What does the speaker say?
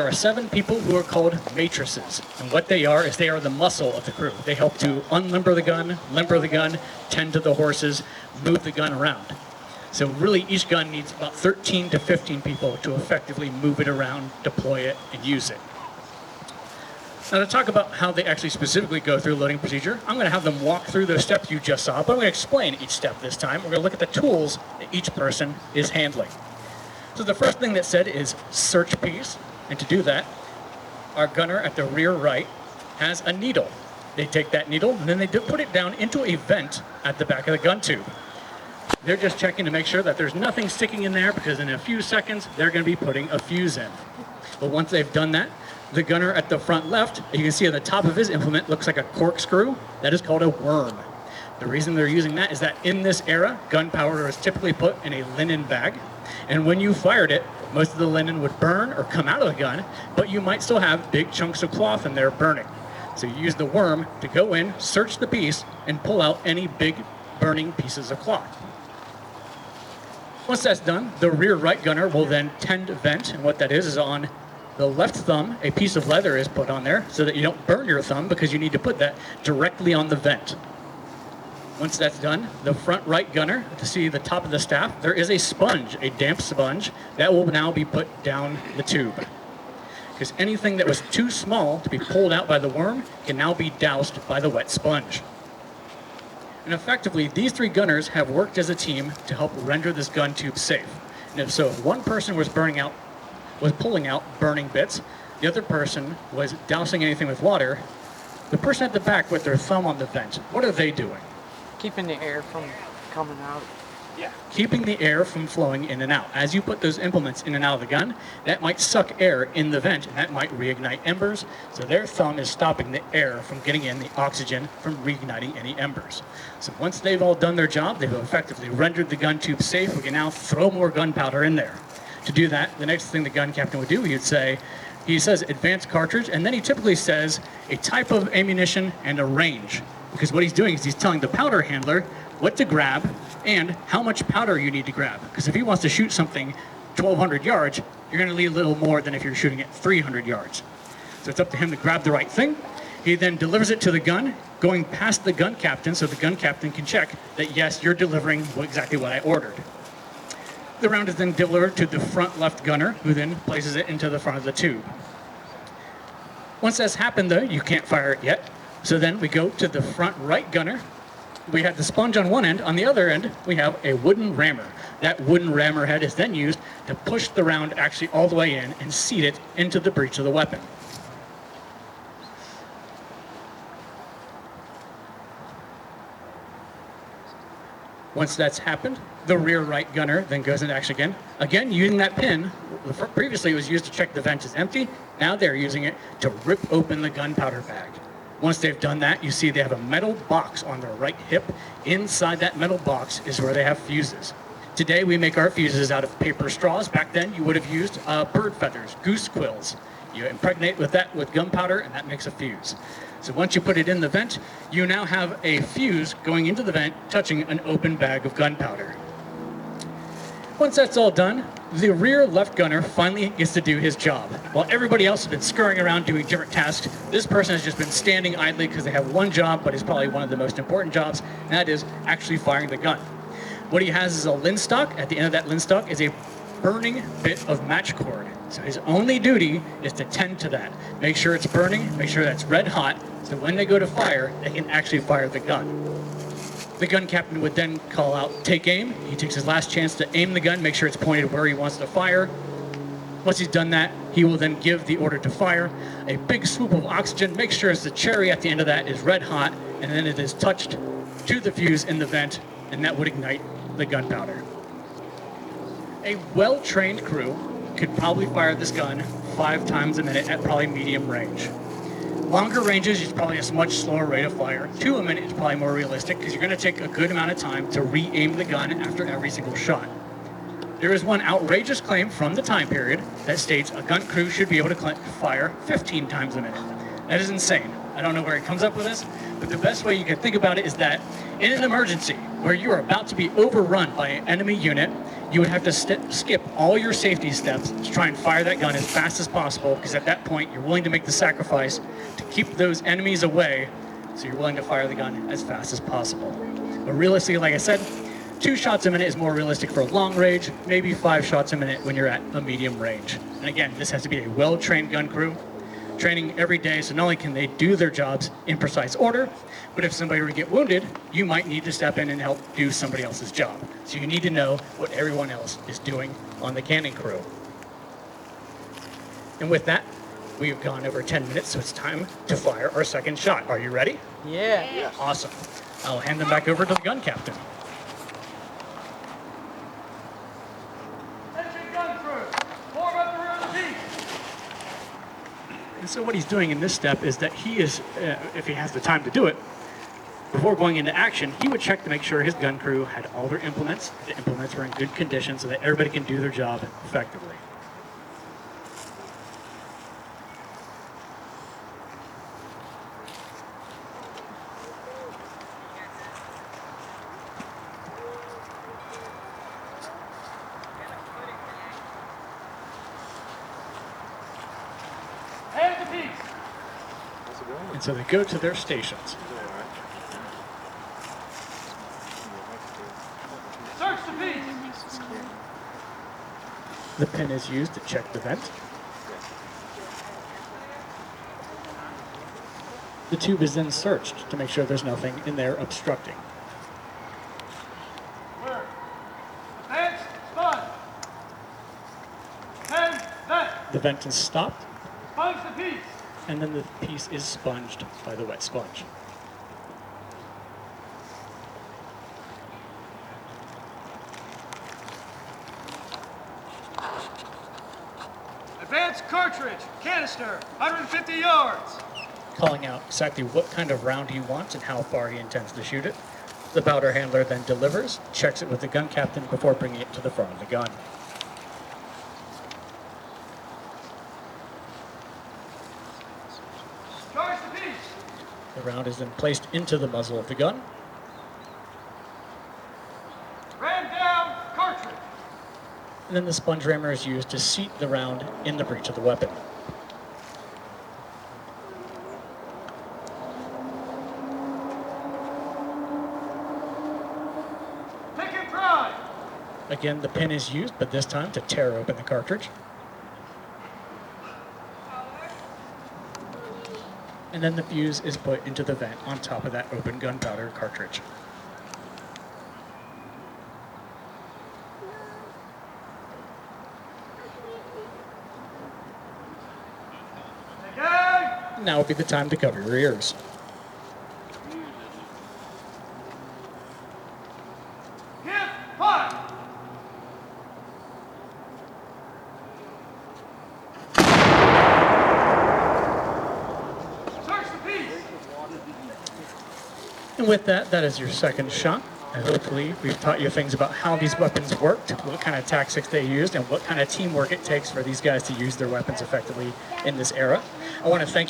There are 7 people who are called matrices, and what they are is they are the muscle of the crew. They help to unlimber the gun, limber the gun, tend to the horses, move the gun around. So really each gun needs about 13 to 15 people to effectively move it around, deploy it, and use it. Now to talk about how they actually specifically go through the loading procedure, I'm going to have them walk through those steps you just saw, but I'm going to explain each step this time. We're going to look at the tools that each person is handling. So the first thing that said is search piece. And to do that, our gunner at the rear right has a needle. They take that needle and then they put it down into a vent at the back of the gun tube. They're just checking to make sure that there's nothing sticking in there, because in a few seconds, they're going to be putting a fuse in. But once they've done that, the gunner at the front left, you can see at the top of his implement, looks like a corkscrew. That is called a worm. The reason they're using that is that in this era, gunpowder is typically put in a linen bag. And when you fired it, most of the linen would burn or come out of the gun, but you might still have big chunks of cloth in there burning. So you use the worm to go in, search the piece, and pull out any big burning pieces of cloth. Once that's done, the rear right gunner will then tend vent, and what that is on the left thumb, a piece of leather is put on there so that you don't burn your thumb, because you need to put that directly on the vent. Once that's done, the front right gunner, to see the top of the staff, there is a sponge, a damp sponge, that will now be put down the tube. Because anything that was too small to be pulled out by the worm can now be doused by the wet sponge. And effectively, these 3 gunners have worked as a team to help render this gun tube safe. And if one person was pulling out burning bits, the other person was dousing anything with water, the person at the back with their thumb on the vent, what are they doing? Keeping the air from coming out. Yeah. Keeping the air from flowing in and out. As you put those implements in and out of the gun, that might suck air in the vent, and that might reignite embers. So their thumb is stopping the air from getting in, the oxygen from reigniting any embers. So once they've all done their job, they've effectively rendered the gun tube safe. We can now throw more gunpowder in there. To do that, the next thing the gun captain would do, he says advanced cartridge, and then he typically says a type of ammunition and a range. Because what he's doing is he's telling the powder handler what to grab and how much powder you need to grab. Because if he wants to shoot something 1,200 yards, you're going to need a little more than if you're shooting it 300 yards. So it's up to him to grab the right thing. He then delivers it to the gun, going past the gun captain, so the gun captain can check that, yes, you're delivering exactly what I ordered. The round is then delivered to the front left gunner, who then places it into the front of the tube. Once that's happened, though, you can't fire it yet. So then we go to the front right gunner. We have the sponge on one end. On the other end, we have a wooden rammer. That wooden rammer head is then used to push the round actually all the way in and seat it into the breech of the weapon. Once that's happened, the rear right gunner then goes into action again. Again, using that pin, previously it was used to check the vent is empty. Now they're using it to rip open the gunpowder bag. Once they've done that, you see they have a metal box on their right hip. Inside that metal box is where they have fuses. Today we make our fuses out of paper straws. Back then you would have used bird feathers, goose quills. You impregnate with that with gunpowder, and that makes a fuse. So once you put it in the vent, you now have a fuse going into the vent, touching an open bag of gunpowder. Once that's all done, the rear left gunner finally gets to do his job. While everybody else has been scurrying around doing different tasks, this person has just been standing idly because they have one job, but it's probably one of the most important jobs, and that is actually firing the gun. What he has is a linstock. At the end of that linstock is a burning bit of match cord. So his only duty is to tend to that. Make sure it's burning, make sure that's red hot, so when they go to fire, they can actually fire the gun. The gun captain would then call out, take aim. He takes his last chance to aim the gun, make sure it's pointed where he wants to fire. Once he's done that, he will then give the order to fire. A big swoop of oxygen, make sure the cherry at the end of that is red hot, and then it is touched to the fuse in the vent, and that would ignite the gunpowder. A well-trained crew could probably fire this gun 5 times a minute at probably medium range. Longer ranges is probably a much slower rate of fire. 2 a minute is probably more realistic, because you're going to take a good amount of time to re-aim the gun after every single shot. There is one outrageous claim from the time period that states a gun crew should be able to fire 15 times a minute. That is insane. I don't know where he comes up with this, but the best way you can think about it is that in an emergency, where you are about to be overrun by an enemy unit, you would have to skip all your safety steps to try and fire that gun as fast as possible, because at that point you're willing to make the sacrifice to keep those enemies away, so you're willing to fire the gun as fast as possible. But realistically, like I said, 2 shots a minute is more realistic for long range, maybe 5 shots a minute when you're at a medium range. And again, this has to be a well-trained gun crew, training every day, so not only can they do their jobs in precise order, but if somebody were to get wounded, you might need to step in and help do somebody else's job. So you need to know what everyone else is doing on the cannon crew. And with that, we have gone over 10 minutes, so it's time to fire our second shot. Are you ready? Yeah. Yes. Awesome. I'll hand them back over to the gun captain. Attention gun crew, form up the rear of the piece. And so what he's doing in this step is that he is, if he has the time to do it, before going into action, he would check to make sure his gun crew had all their implements, the implements were in good condition so that everybody can do their job effectively. Hand the piece. And so they go to their stations. Search the piece. The pin is used to check the vent. The tube is then searched to make sure there's nothing in there obstructing. Where? Advance, spun. 10, vent. The vent is stopped, Sponge the piece. and then the piece is sponged by the wet sponge. Advance cartridge, canister, 150 yards. Calling out exactly what kind of round he wants and how far he intends to shoot it. The powder handler then delivers, checks it with the gun captain before bringing it to the front of the gun. Charge the piece. The round is then placed into the muzzle of the gun. Ram down, cartridge. And then the sponge rammer is used to seat the round in the breech of the weapon. Pick and prime. Again, the pin is used, but this time to tear open the cartridge. And then the fuse is put into the vent on top of that open gunpowder cartridge. Again. Now would be the time to cover your ears. Give fire. Search the piece. And with that, that is your second shot. And hopefully we've taught you things about how these weapons worked, what kind of tactics they used, and what kind of teamwork it takes for these guys to use their weapons effectively in this era. I want to thank